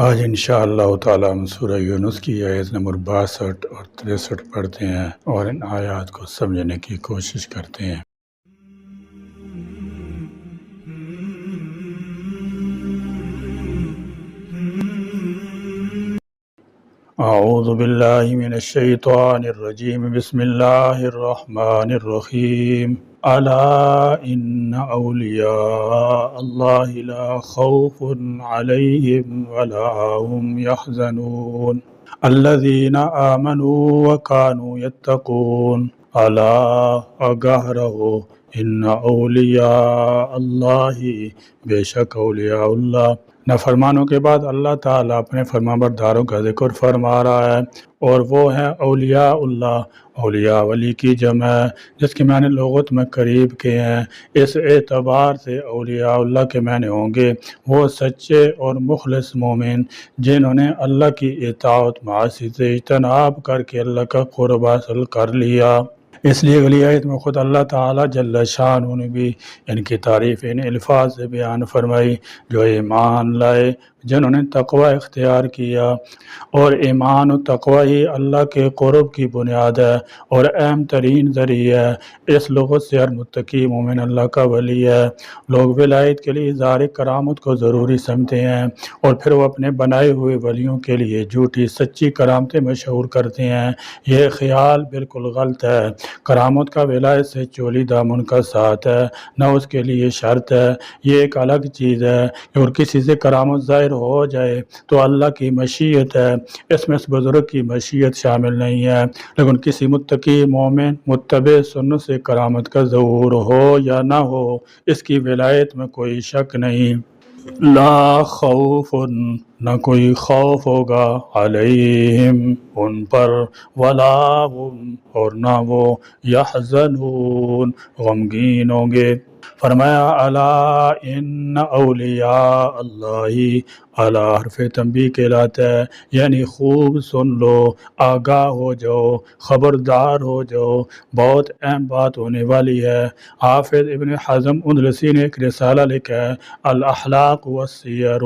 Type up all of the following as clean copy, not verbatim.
آج انشاءاللہ تعالی ہم سورہ یونس کی آیت نمبر 62 اور 63 پڑھتے ہیں اور ان آیات کو سمجھنے کی کوشش کرتے ہیں۔ اعوذ باللہ من الشیطان الرجیم، بسم اللہ الرحمن الرحیم۔ الا ان اولیاء اللہ لا خوف علیہم ولا هم يحزنون الذین آمنوا وکانوا یتقون۔ الا آگاہ رہو، ان اولیاء اللہ، بے شک اولیاء اللہ۔ نافرمانوں کے بعد اللہ تعالیٰ اپنے فرمانبرداروں کا ذکر فرما رہا ہے، اور وہ ہیں اولیاء اللہ۔ اولیاء ولی کی جمع ہے، جس کے معنی لغت میں قریب کے ہیں۔ اس اعتبار سے اولیاء اللہ کے معنی ہوں گے وہ سچے اور مخلص مومن جنہوں نے اللہ کی اطاعت معاصی سے اجتناب کر کے اللہ کا قرب حاصل کر لیا۔ اس لیے اگلی آیت میں خود اللہ تعالیٰ جل شانہ نے بھی ان کی تعریف ان الفاظ سے بیان فرمائی، جو ایمان لائے، جنہوں نے تقوی اختیار کیا، اور ایمان و تقوی ہی اللہ کے قرب کی بنیاد ہے اور اہم ترین ذریعہ ہے۔ اس لغت سے ہر متقی مومن اللہ کا ولی ہے۔ لوگ ولایت کے لیے اظہار کرامت کو ضروری سمجھتے ہیں، اور پھر وہ اپنے بنائے ہوئے ولیوں کے لیے جھوٹی سچی کرامتیں مشہور کرتے ہیں۔ یہ خیال بالکل غلط ہے۔ کرامت کا ولایت سے چولی دامن کا ساتھ ہے، نہ اس کے لیے شرط ہے۔ یہ ایک الگ چیز ہے کہ اور کسی سے کرامت ظاہر ہو جائے تو اللہ کی مشیت ہے، اس میں اس بزرگ کی مشیت شامل نہیں ہے۔ لیکن کسی متقی مومن متبع سنت سے کرامت کا ظہور ہو یا نہ ہو، اس کی ولایت میں کوئی شک نہیں۔ لا خوف، نہ کوئی خوف ہوگا، علیہم، ان پر، ولا ہم، اور نہ وہ، یحزنون، غمگین ہوں گے۔ فرمایا الا ان اولیاء اللہ، الا حرف تنبیہ کہلاتا ہے، یعنی خوب سن لو، آگاہ ہو جاؤ، خبردار ہو جاؤ، بہت اہم بات ہونے والی ہے۔ حافظ ابن حزم اندلسی نے ایک رسالہ لکھا ہے، الاخلاق والسیر،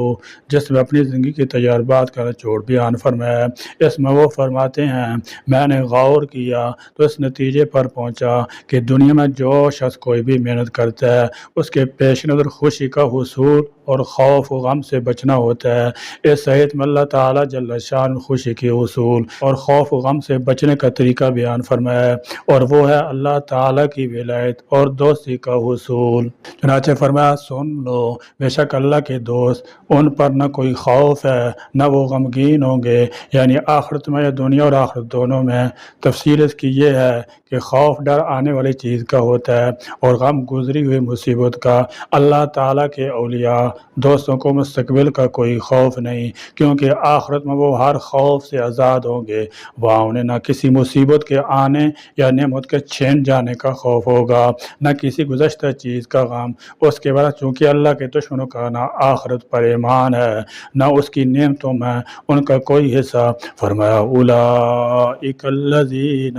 جس میں اپنی زندگی کے تجربات کا نچوڑ بیان فرمایا ہے۔ اس میں وہ فرماتے ہیں، میں نے غور کیا تو اس نتیجے پر پہنچا کہ دنیا میں جو شخص کوئی بھی محنت کرتا ہے، اس کے پیش نظر خوشی کا حصول اور خوف و غم سے بچنا ہوتا ہے۔ اس صحیح میں اللہ تعالیٰ جل شان خوشی کے حصول اور خوف و غم سے بچنے کا طریقہ بیان فرمایا ہے، اور وہ ہے اللہ تعالیٰ کی ولایت اور دوستی کا حصول۔ چنانچہ فرمایا، سن لو، بے شک اللہ کے دوست، ان پر نہ کوئی خوف ہے، نہ وہ غمگین ہوں گے، یعنی آخرت میں یا دنیا اور آخرت دونوں میں۔ تفسیر اس کی یہ ہے کہ خوف ڈر آنے والی چیز کا ہوتا ہے، اور غم گزری ہوئی مصیبت کا۔ اللہ تعالیٰ کے اولیاء دوستوں کو مستقبل کا کوئی خوف نہیں، کیونکہ آخرت میں وہ ہر خوف سے آزاد ہوں گے۔ وہاں انہیں نہ کسی مصیبت کے آنے یا نعمت کے چھین جانے کا خوف ہوگا، نہ کسی گزشتہ چیز کا غم۔ اس کے بعد چونکہ اللہ کے دشمنوں کا نہ آخرت پر ایمان ہے، نہ اس کی نعمتوں میں ان کا کوئی حصہ۔ فرمایا اولئک الذین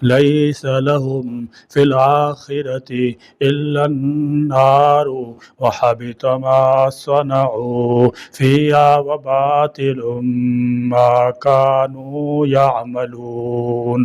لیس لهم فی الآخرۃ الا النار وحبط ما صنعوا فیہا وباطل ما كانوا یعملون۔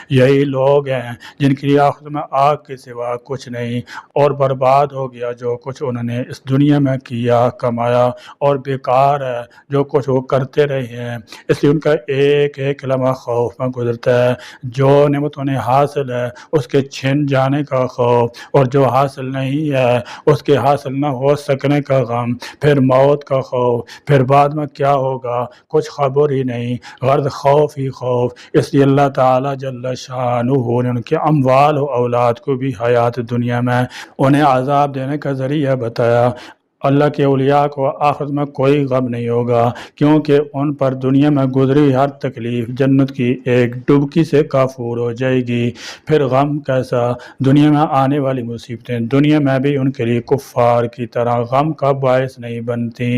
یہی لوگ ہیں جن کے لیے آخرت میں آگ کے سوا کچھ نہیں، اور برباد ہو گیا جو کچھ انہوں نے اس دنیا میں کیا کمایا، اور بیکار ہے جو کچھ وہ کرتے رہے ہیں۔ اس لیے ان کا ایک ایک لمحہ خوف میں گزرتا ہے۔ جو نعمت انہیں حاصل ہے اس کے چھن جانے کا خوف، اور جو حاصل نہیں ہے اس کے حاصل نہ ہو سکنے کا غم، پھر موت کا خوف، پھر بعد میں کیا ہوگا کچھ خبر ہی نہیں، غرض خوف ہی خوف۔ اس لیے اللہ تعالیٰ جل شانہ نے ان کے اموال و اولاد کو بھی حیات دنیا میں انہیں عذاب دینے کا ذریعہ بتایا۔ اللہ کے اولیاء کو آخرت میں کوئی غم نہیں ہوگا، کیونکہ ان پر دنیا میں گزری ہر تکلیف جنت کی ایک ڈبکی سے کافور ہو جائے گی۔ پھر غم کیسا؟ دنیا میں آنے والی مصیبتیں دنیا میں بھی ان کے لیے کفار کی طرح غم کا باعث نہیں بنتی۔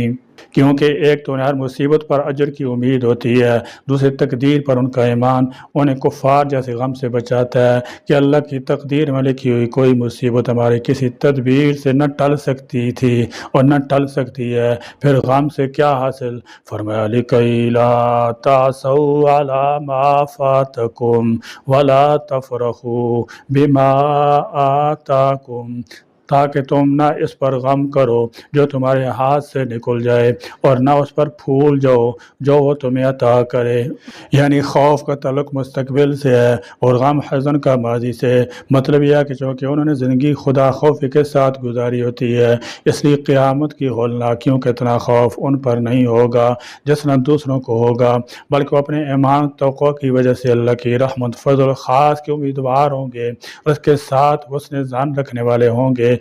کیونکہ ایک تو ہر مصیبت پر اجر کی امید ہوتی ہے، دوسری تقدیر پر ان کا ایمان انہیں کفار جیسے غم سے بچاتا ہے کہ اللہ کی تقدیر میں لکھی ہوئی کوئی مصیبت ہماری کسی تدبیر سے نہ ٹل سکتی تھی اور نہ ٹل سکتی ہے، پھر غم سے کیا حاصل؟ فرمایا لِكَيْ لَا تَأْسَوْا عَلَى مَا فَاتَكُمْ وَلَا تَفْرَحُوا بِمَا آتَاكُمْ، تاکہ تم نہ اس پر غم کرو جو تمہارے ہاتھ سے نکل جائے اور نہ اس پر پھول جاؤ جو وہ تمہیں عطا کرے۔ یعنی خوف کا تعلق مستقبل سے ہے اور غم حزن کا ماضی سے۔ مطلب یہ ہے کہ چونکہ انہوں نے زندگی خدا خوفی کے ساتھ گزاری ہوتی ہے، اس لیے قیامت کی ہولناکیوں کا اتنا خوف ان پر نہیں ہوگا جتنا دوسروں کو ہوگا، بلکہ وہ اپنے ایمان تقوی کی وجہ سے اللہ کی رحمت فضل خاص کے امیدوار ہوں گے، اس کے ساتھ حسن ظن رکھنے والے ہوں گے۔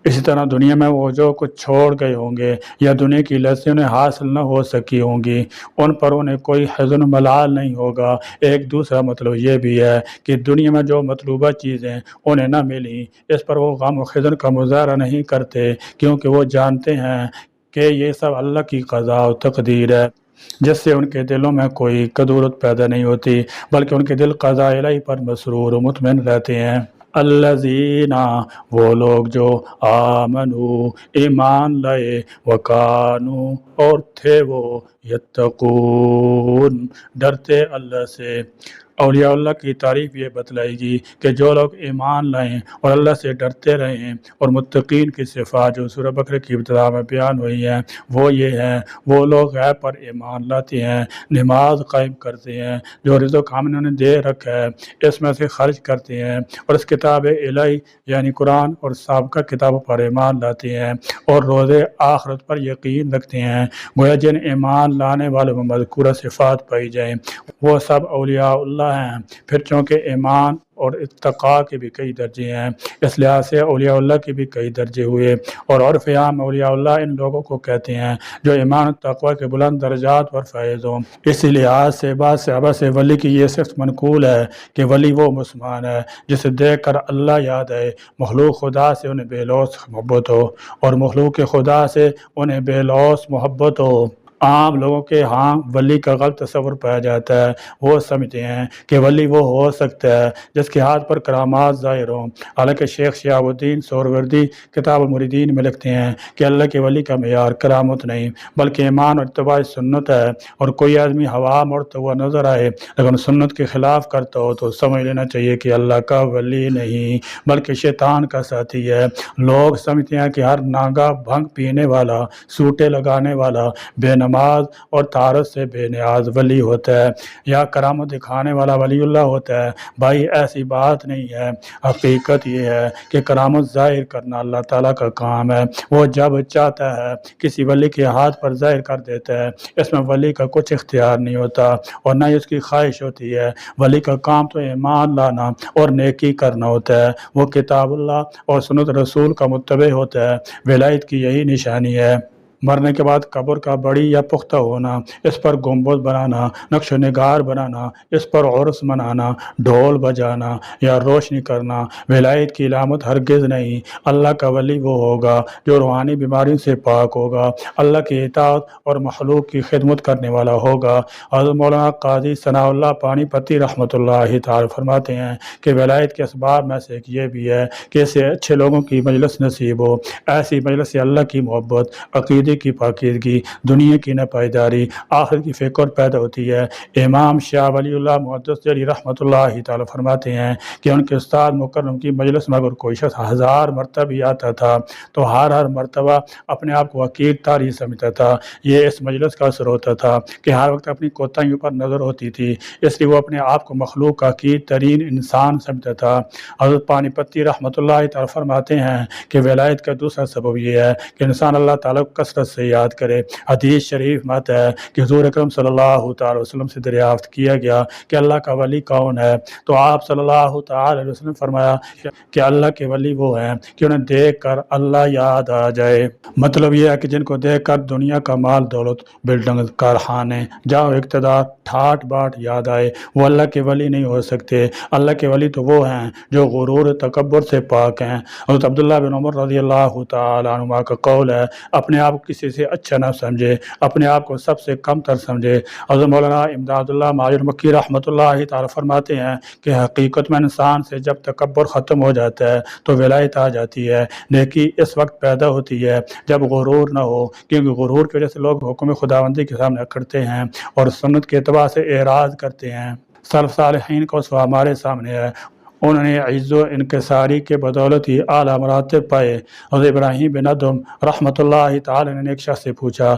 اسی طرح دنیا میں وہ جو کچھ چھوڑ گئے ہوں گے یا دنیا کی لذتیں انہیں حاصل نہ ہو سکی ہوں گی، ان پر انہیں کوئی حزن و ملال نہیں ہوگا۔ ایک دوسرا مطلب یہ بھی ہے کہ دنیا میں جو مطلوبہ چیزیں انہیں نہ ملی اس پر وہ غم و حزن کا مظاہرہ نہیں کرتے، کیونکہ وہ جانتے ہیں کہ یہ سب اللہ کی قضاء و تقدیر ہے، جس سے ان کے دلوں میں کوئی کدورت پیدا نہیں ہوتی، بلکہ ان کے دل قضاء الہی پر مسرور و مطمئن رہتے ہیں۔ الذین، وہ لوگ جو آمنو، ایمان لائے، وکانو، اور تھے وہ، یتقون، ڈرتے اللہ سے۔ اولیاء اللہ کی تعریف یہ بتلائے گی کہ جو لوگ ایمان لائیں اور اللہ سے ڈرتے رہیں، اور متقین کی صفات جو سورہ بقرہ کی ابتدا میں بیان ہوئی ہیں وہ یہ ہیں، وہ لوگ غیب پر ایمان لاتے ہیں، نماز قائم کرتے ہیں، جو رزق ہم نے انہیں دے رکھا ہے اس میں سے خرچ کرتے ہیں، اور اس کتاب الہی یعنی قرآن اور سابقہ کتابوں پر ایمان لاتے ہیں، اور روز آخرت پر یقین رکھتے ہیں۔ گویا جن ایمان لانے والوں میں مذکورہ صفات پائی جائیں وہ سب اولیاء اللہ ہیں۔ پھر چونکہ ایمان اور اتقاء کے بھی کئی درجے ہیں، اس لحاظ سے اولیاء اللہ کے بھی کئی درجے ہوئے، اور عرف عام اولیاء اللہ ان لوگوں کو کہتے ہیں جو ایمان اور تقوی کے بلند درجات پر فائز ہوں۔ اسی لحاظ سے بعض صحابہ سے ولی کی یہ صفت منقول ہے کہ ولی وہ مسلمان ہے جسے دیکھ کر اللہ یاد آئے، مخلوق خدا سے انہیں بے لوث محبت ہو اور مخلوق خدا سے انہیں بے لوث محبت ہو۔ عام لوگوں کے ہاں ولی کا غلط تصور پایا جاتا ہے، وہ سمجھتے ہیں کہ ولی وہ ہو سکتا ہے جس کے ہاتھ پر کرامات ظاہر ہوں، حالانکہ شیخ شہاب الدین سہروردی کتاب المریدین میں لکھتے ہیں کہ اللہ کے ولی کا معیار کرامت نہیں بلکہ ایمان اور اتباع سنت ہے، اور کوئی آدمی ہوا مڑتا ہوا نظر آئے لیکن سنت کے خلاف کرتا ہو تو سمجھ لینا چاہیے کہ اللہ کا ولی نہیں بلکہ شیطان کا ساتھی ہے۔ لوگ سمجھتے ہیں کہ ہر ناگا بھنگ پینے والا، سوٹے لگانے والا، بے نماز اور طہارت سے بے نیاز ولی ہوتا ہے یا کرامت دکھانے والا ولی اللہ ہوتا ہے۔ بھائی ایسی بات نہیں ہے، حقیقت یہ ہے کہ کرامت ظاہر کرنا اللہ تعالیٰ کا کام ہے، وہ جب چاہتا ہے کسی ولی کے ہاتھ پر ظاہر کر دیتا ہے، اس میں ولی کا کچھ اختیار نہیں ہوتا اور نہ ہی اس کی خواہش ہوتی ہے۔ ولی کا کام تو ایمان لانا اور نیکی کرنا ہوتا ہے، وہ کتاب اللہ اور سنت رسول کا متبع ہوتا ہے۔ ولایت کی یہی نشانی ہے۔ مرنے کے بعد قبر کا بڑی یا پختہ ہونا، اس پر گنبد بنانا، نقش و نگار بنانا، اس پر عرس منانا، ڈھول بجانا یا روشنی کرنا ولایت کی علامت ہرگز نہیں۔ اللہ کا ولی وہ ہوگا جو روحانی بیماریوں سے پاک ہوگا، اللہ کی اطاعت اور مخلوق کی خدمت کرنے والا ہوگا۔ حضرت مولانا قاضی ثناء اللہ پانی پتی رحمۃ اللہ تعالی فرماتے ہیں کہ ولایت کے اسباب میں سے ایک یہ بھی ہے کہ اسے اچھے لوگوں کی مجلس نصیب ہو، ایسی مجلس سے اللہ کی محبت، عقیدے کی پاکیزگی، دنیا کی ناپائیداری، آخرت کی فکر پیدا ہوتی ہے۔ امام شاہ ولی اللہ محدث دہلوی رحمۃ اللہ تعالی فرماتے ہیں کہ ان کے استاد مکرم کی مجلس میں اگر کوئی شخص 1000 مرتبہ بھی آتا تھا تو ہر مرتبہ اپنے آپ کو حقیر طاری سمجھتا تھا۔ یہ اس مجلس کا اثر ہوتا تھا کہ ہر وقت اپنی کوتاہیوں پر نظر ہوتی تھی، اس لیے وہ اپنے آپ کو مخلوق کا حقیر ترین انسان سمجھتا تھا۔ حضرت پانی پتی رحمۃ اللہ تعالی فرماتے ہیں کہ ولایت کا دوسرا سبب یہ ہے کہ انسان اللہ تعالیٰ کو کثرت سے یاد کرے۔ حدیث شریف میں آتا ہے کہ حضور اکرم صلی اللہ تعالی وسلم سے دریافت کیا گیا کہ اللہ کا ولی کون ہے، تو آپ صلی اللہ تعالی علیہ وسلم فرمایا کہ اللہ کے ولی وہ ہیں کہ انہیں دیکھ کر اللہ یاد آ جائے۔ مطلب یہ ہے کہ جن کو دیکھ کر دنیا کا مال دولت، بلڈنگ، کارخانے، جاہ و اقتدار، ٹھاٹ باٹ یاد آئے، وہ اللہ کے ولی نہیں ہو سکتے۔ اللہ کے ولی تو وہ ہیں جو غرور تکبر سے پاک ہیں۔ حضرت عبداللہ بن عمر رضی اللہ تعالی عنہما کا قول ہے، اپنے آپ کو کسی سے اچھا نہ سمجھے، اپنے آپ کو سب سے کم تر سمجھے۔ حضرت مولانا امداد اللہ مہاجر مکی رحمۃ اللہ تعالی فرماتے ہیں کہ حقیقت میں انسان سے جب تکبر ختم ہو جاتا ہے تو ولایت آ جاتی ہے۔ نیکی اس وقت پیدا ہوتی ہے جب غرور نہ ہو، کیونکہ غرور کی وجہ سے لوگ حکم خداوندی کے سامنے کرتے ہیں اور سنت کے اعتبار سے اعراض کرتے ہیں۔ سلف صالحین کا اسوہ ہمارے سامنے ہے، انہوں نے عز و انکساری کے بدولت ہی اعلیٰ مراتب پائے۔ حضرت ابراہیم بن ادم رحمۃ اللہ تعالی نے ایک شخص سے پوچھا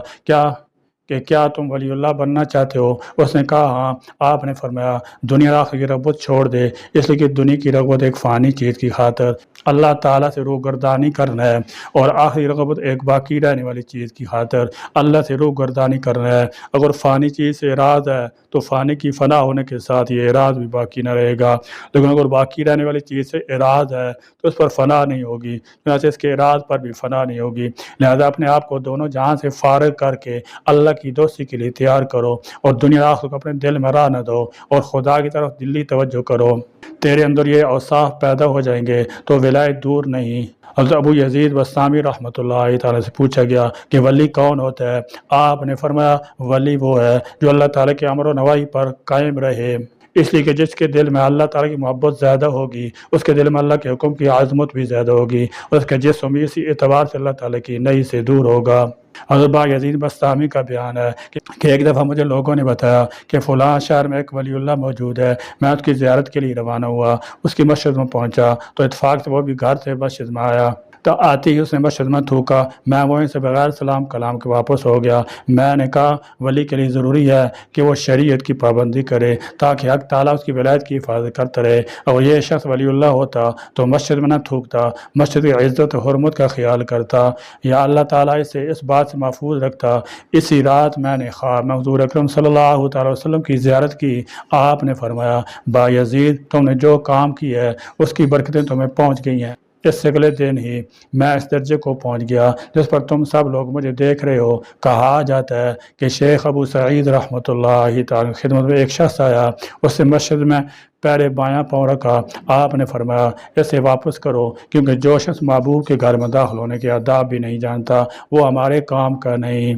کیا تم ولی اللہ بننا چاہتے ہو؟ اس نے کہا ہاں۔ آپ نے فرمایا دنیا آخر کی رغبت چھوڑ دے، اس لیے کہ دنیا کی رغبت ایک فانی چیز کی خاطر اللہ تعالیٰ سے روگردانی کرنا ہے، اور آخری رغبت ایک باقی رہنے والی چیز کی خاطر اللہ سے روگردانی کرنا ہے۔ اگر فانی چیز سے اعراض ہے تو فانی کی فنا ہونے کے ساتھ یہ اعراض بھی باقی نہ رہے گا، لیکن اگر باقی رہنے والی چیز سے اعراض ہے تو اس پر فنا نہیں ہوگی، لہٰذا اس کے اعراض پر بھی فنا نہیں ہوگی۔ لہذا اپنے آپ کو دونوں جہاں سے فارغ کر کے اللہ کی دوستی کے لیے تیار کرو، اور دنیا آخرت کو اپنے دل میں راہ نہ دو، اور خدا کی طرف دلی توجہ کرو۔ تیرے اندر یہ اوصاف پیدا ہو جائیں گے تو ولایت دور نہیں۔ حضرت ابو یزید بستامی رحمۃ اللہ تعالیٰ سے پوچھا گیا کہ ولی کون ہوتا ہے؟ آپ نے فرمایا ولی وہ ہے جو اللہ تعالیٰ کے امر و نواہی پر قائم رہے، اس لیے کہ جس کے دل میں اللہ تعالیٰ کی محبت زیادہ ہوگی اس کے دل میں اللہ کے حکم کی عظمت بھی زیادہ ہوگی، اور اس کا جسم بھی اسی اعتبار سے اللہ تعالیٰ کی نئی سے دور ہوگا۔ حضرت با یزید بستامی کا بیان ہے کہ ایک دفعہ مجھے لوگوں نے بتایا کہ فلاں شہر میں ایک ولی اللہ موجود ہے، میں اس کی زیارت کے لیے روانہ ہوا، اس کی مسجد میں پہنچا تو اتفاق سے وہ بھی گھر سے مسجد میں آیا، تو آتے ہی اس نے مسجد میں تھوکا، میں وہیں سے بغیر سلام کلام کے واپس ہو گیا۔ میں نے کہا ولی کے لیے ضروری ہے کہ وہ شریعت کی پابندی کرے تاکہ حق تعالیٰ اس کی ولایت کی حفاظت کرتا رہے، اور یہ شخص ولی اللہ ہوتا تو مسجد میں نہ تھوکتا، مسجد کی عزت و حرمت کا خیال کرتا، یا اللہ تعالیٰ اسے اس بات سے محفوظ رکھتا۔ اسی رات میں نے خواب میں حضور اکرم صلی اللہ تعالی وسلم کی زیارت کی، آپ نے فرمایا با یزید تم نے جو کام کی ہے اس کی برکتیں تمہیں پہنچ گئی ہیں، اس سے اگلے دن ہی میں اس درجے کو پہنچ گیا جس پر تم سب لوگ مجھے دیکھ رہے ہو۔ کہا جاتا ہے کہ شیخ ابو سعید رحمۃ اللہ تعالی کی خدمت میں ایک شخص آیا، اس سے مسجد میں پیر بایاں پاؤں رکھا، آپ نے فرمایا اسے واپس کرو، کیونکہ جو شخص محبوب کے گھر میں داخل ہونے کے آداب بھی نہیں جانتا وہ ہمارے کام کا نہیں۔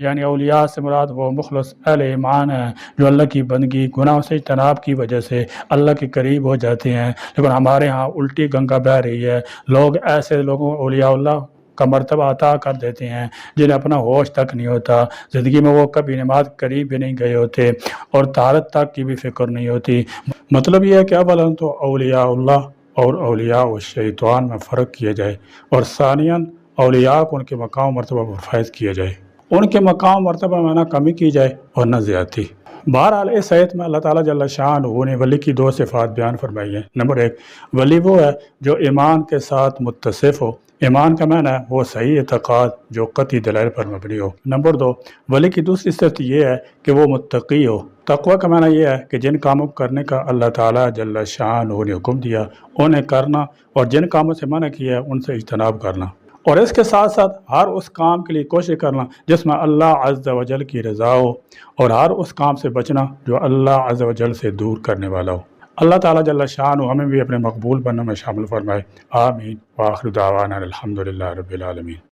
یعنی اولیاء سے مراد وہ مخلص اہل ایمان ہیں جو اللہ کی بندگی گناہوں سے اجتناب کی وجہ سے اللہ کے قریب ہو جاتے ہیں، لیکن ہمارے ہاں الٹی گنگا بہہ رہی ہے، لوگ ایسے لوگوں اولیاء اللہ کا مرتبہ عطا کر دیتے ہیں جنہیں اپنا ہوش تک نہیں ہوتا، زندگی میں وہ کبھی نماز قریب بھی نہیں گئے ہوتے اور طہارت تک کی بھی فکر نہیں ہوتی۔ مطلب یہ ہے کہ اولاً تو اولیاء اللہ اور اولیاء الشیطان میں فرق کیا جائے، اور ثانیاً اولیاء کو ان کے مقام مرتبہ پر فائز کیا جائے، ان کے مقام مرتبہ میں نہ کمی کی جائے اور نہ زیادتی۔ بہرحال اس آیت میں اللہ تعالیٰ جل شانہ نے ولی کی دو صفات بیان فرمائی ہیں۔ نمبر ایک، ولی وہ ہے جو ایمان کے ساتھ متصف ہو، ایمان کا معنی ہے وہ صحیح اعتقاد جو قطعی دلائل پر مبنی ہو۔ نمبر دو، ولی کی دوسری صفت یہ ہے کہ وہ متقی ہو۔ تقوی کا معنی یہ ہے کہ جن کاموں کو کرنے کا اللہ تعالیٰ جل شانہ نے حکم دیا انہیں کرنا، اور جن کاموں سے منع کیا ان سے اجتناب کرنا، اور اس کے ساتھ ساتھ ہر اس کام کے لیے کوشش کرنا جس میں اللہ عز و جل کی رضا ہو، اور ہر اس کام سے بچنا جو اللہ عز و جل سے دور کرنے والا ہو۔ اللہ تعالیٰ جل شانہ ہمیں بھی اپنے مقبول بننے میں شامل فرمائے، آمین۔ وآخر دعوانا الحمدللہ رب العالمین۔